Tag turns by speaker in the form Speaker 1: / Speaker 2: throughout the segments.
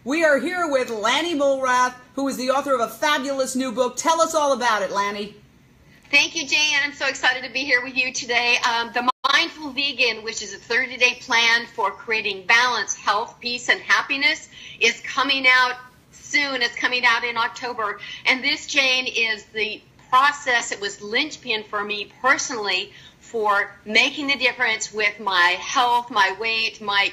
Speaker 1: We are here with Lani Muelrath, who is the author of a fabulous new book. Tell us all about it, Lani.
Speaker 2: Thank you, Jane. I'm so excited to be here with you today. The Mindful Vegan, which is a 30-day plan for creating balance, health, peace, and happiness, is coming out soon. It's coming out in October. And this, Jane, is the process. It was linchpin for me personally for making the difference with my health, my weight, my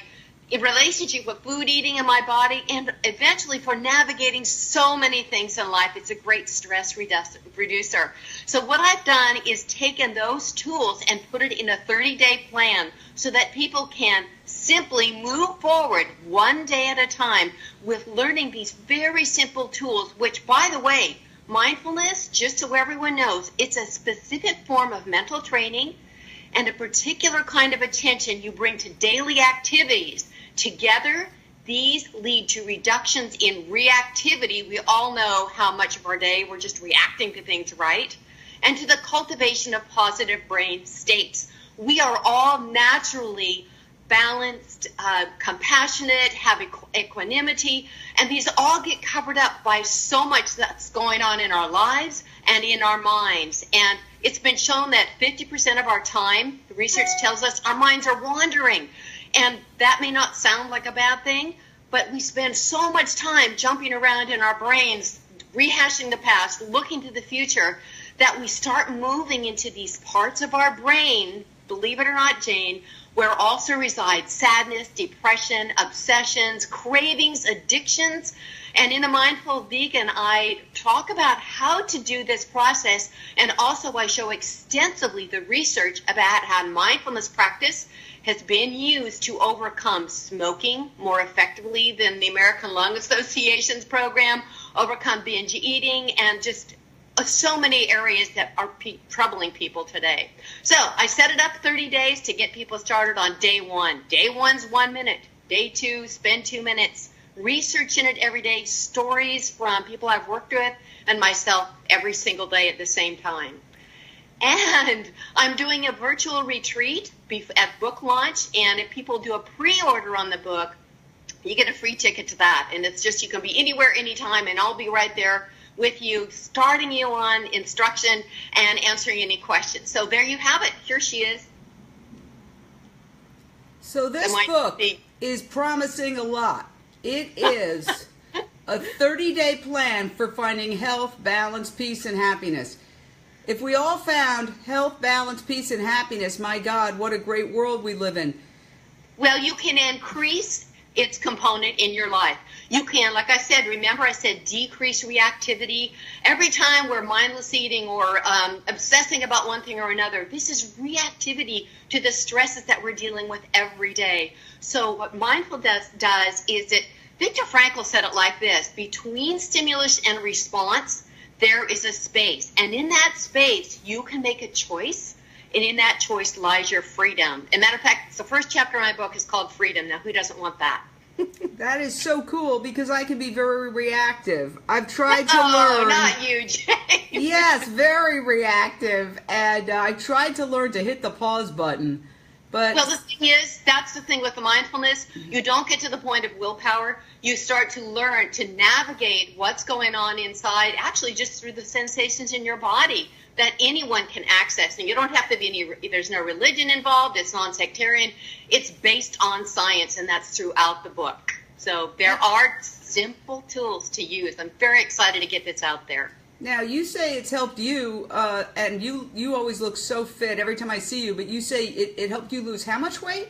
Speaker 2: relationship with food, eating in my body, and eventually for navigating so many things in life. It's a great stress reducer. So what I've done is taken those tools and put it in a 30-day plan so that people can simply move forward one day at a time with learning these very simple tools, which, by the way, mindfulness, just so everyone knows, it's a specific form of mental training and a particular kind of attention you bring to daily activities. Together, these lead to reductions in reactivity. We all know how much of our day we're just reacting to things, right? And to the cultivation of positive brain states. We are all naturally balanced, compassionate, have equanimity, and these all get covered up by so much that's going on in our lives and in our minds. And it's been shown that 50% of our time, the research tells us, our minds are wandering. And that may not sound like a bad thing, but we spend so much time jumping around in our brains, rehashing the past, looking to the future, that we start moving into these parts of our brain, believe it or not, Jane, where also reside sadness, depression, obsessions, cravings, addictions. And in the Mindful Vegan, I talk about how to do this process, and also I show extensively the research about how mindfulness practice has been used to overcome smoking more effectively than the American Lung Association's program, overcome binge eating, and just so many areas that are troubling people today. So I set it up 30 days to get people started on day one. Day one's 1 minute. Day two, spend 2 minutes. Researching it every day, stories from people I've worked with and myself every single day at the same time. And I'm doing a virtual retreat at book launch, and if people do a pre-order on the book, you get a free ticket to that. And it's just, you can be anywhere, anytime, and I'll be right there with you, starting you on instruction and answering any questions. So there you have it. Here she is.
Speaker 1: So this book is promising a lot. It is a 30-day plan for finding health, balance, peace, and happiness. If we all found health, balance, peace, and happiness, my God, what a great world we live in.
Speaker 2: Well, you can increase its component in your life. You can, like I said, remember I said decrease reactivity. Every time we're mindless eating or obsessing about one thing or another, this is reactivity to the stresses that we're dealing with every day. So what mindfulness does is Viktor Frankl said it like this: between stimulus and response, there is a space. And in that space, you can make a choice. And in that choice lies your freedom. As a matter of fact, the first chapter of my book is called Freedom. Now, who doesn't want that?
Speaker 1: That is so cool, because I can be very reactive. I've tried to learn.
Speaker 2: Oh, not you, Jane.
Speaker 1: Yes, very reactive. And I tried to learn to hit the pause button. But
Speaker 2: well, the thing is, that's the thing with the mindfulness. You don't get to the point of willpower. You start to learn to navigate what's going on inside, actually just through the sensations in your body that anyone can access. And you don't have to be there's no religion involved. It's non-sectarian. It's based on science, and that's throughout the book. So there are simple tools to use. I'm very excited to get this out there.
Speaker 1: Now, you say it's helped you, and you always look so fit every time I see you, but you say it helped you lose how much weight?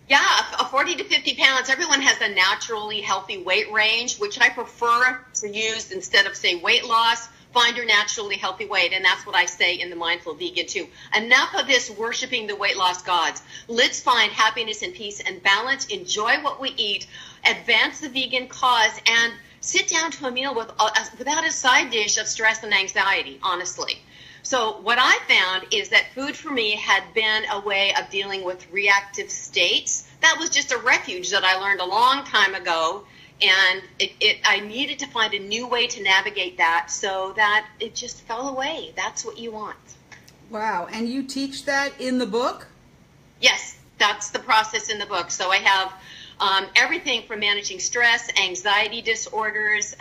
Speaker 2: Yeah, 40 to 50 pounds. Everyone has a naturally healthy weight range, which I prefer to use instead of, say, weight loss. Find your naturally healthy weight, and that's what I say in the Mindful Vegan, too. Enough of this worshiping the weight loss gods. Let's find happiness and peace and balance, enjoy what we eat, advance the vegan cause, and sit down to a meal without a side dish of stress and anxiety, honestly. So what I found is that food for me had been a way of dealing with reactive states. That was just a refuge that I learned a long time ago, and I needed to find a new way to navigate that so that it just fell away. That's what you want.
Speaker 1: Wow, and you teach that in the book?
Speaker 2: Yes, that's the process in the book. So I have everything from managing stress, anxiety disorders,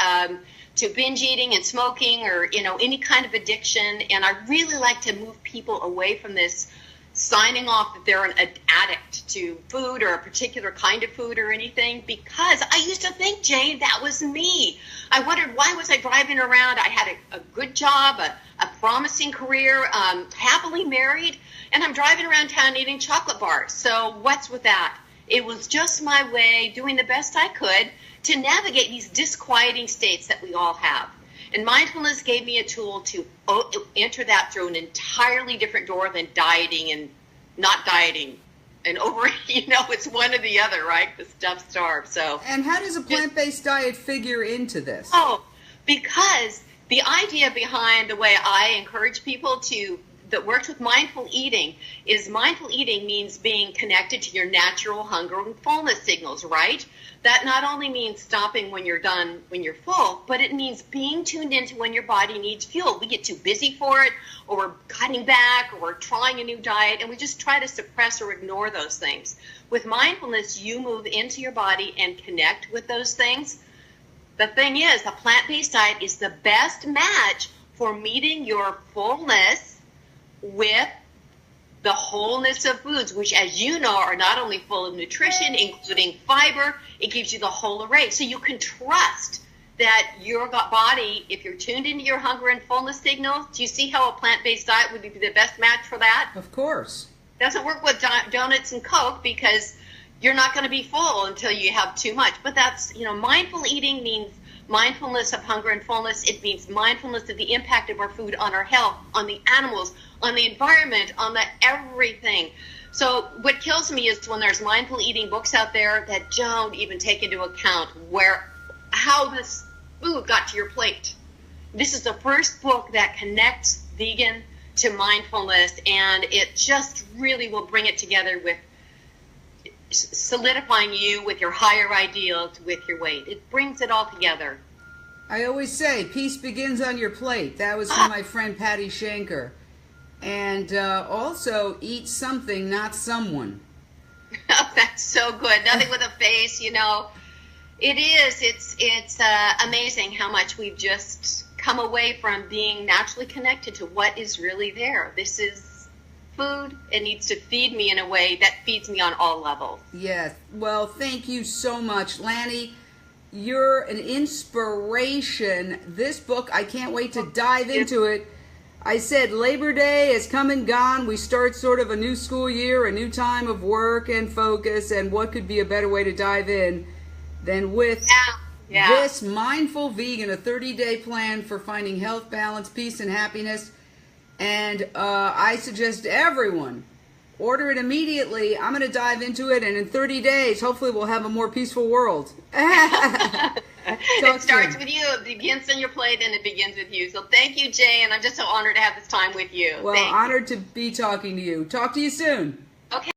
Speaker 2: to binge eating and smoking, or any kind of addiction. And I really like to move people away from this signing off that they're an addict to food or a particular kind of food or anything, because I used to think, Jane, that was me. I wondered, why was I driving around? I had a good job, a promising career, happily married, and I'm driving around town eating chocolate bars. So what's with that? It was just my way, doing the best I could to navigate these disquieting states that we all have. And mindfulness gave me a tool to enter that through an entirely different door than dieting and not dieting. And it's one or the other, right? The stuff starves. So.
Speaker 1: And how does a plant-based diet figure into this?
Speaker 2: Oh, because the idea behind the way I encourage people that works with mindful eating means being connected to your natural hunger and fullness signals, right? That not only means stopping when you're done, when you're full, but it means being tuned into when your body needs fuel. We get too busy for it, or we're cutting back, or we're trying a new diet, and we just try to suppress or ignore those things. With mindfulness, you move into your body and connect with those things. The thing is, the plant-based diet is the best match for meeting your fullness with the wholeness of foods, which, as you know, are not only full of nutrition, including fiber, it gives you the whole array. So you can trust that your body, if you're tuned into your hunger and fullness signals, do you see how a plant-based diet would be the best match for that?
Speaker 1: Of course.
Speaker 2: Doesn't work with donuts and Coke, because you're not going to be full until you have too much. But that's, mindful eating means mindfulness of hunger and fullness. It means mindfulness of the impact of our food on our health, on the animals, on the environment, on the everything. So what kills me is when there's mindful eating books out there that don't even take into account how this food got to your plate. This is the first book that connects vegan to mindfulness, and it just really will bring it together with solidifying you with your higher ideals, with your weight. It brings it all together.
Speaker 1: I always say, peace begins on your plate. That was from my friend Patty Shanker. And also, eat something, not someone.
Speaker 2: That's so good. Nothing with a face, It is. It's amazing how much we've just come away from being naturally connected to what is really there. This is food. It needs to feed me in a way that feeds me on all levels.
Speaker 1: Yes. Well, thank you so much, Lani. You're an inspiration. This book, I can't wait to dive into it. I said Labor Day has come and gone. We start sort of a new school year, a new time of work and focus, and what could be a better way to dive in than with this Mindful Vegan, a 30-day plan for finding health, balance, peace, and happiness. And I suggest everyone order it immediately. I'm going to dive into it, and in 30 days, hopefully we'll have a more peaceful world.
Speaker 2: It starts with you. It begins on your plate, and it begins with you. So thank you, Jay, and I'm just so honored to have this time with you.
Speaker 1: Well, honored to be talking to you. Talk to you soon.
Speaker 2: Okay.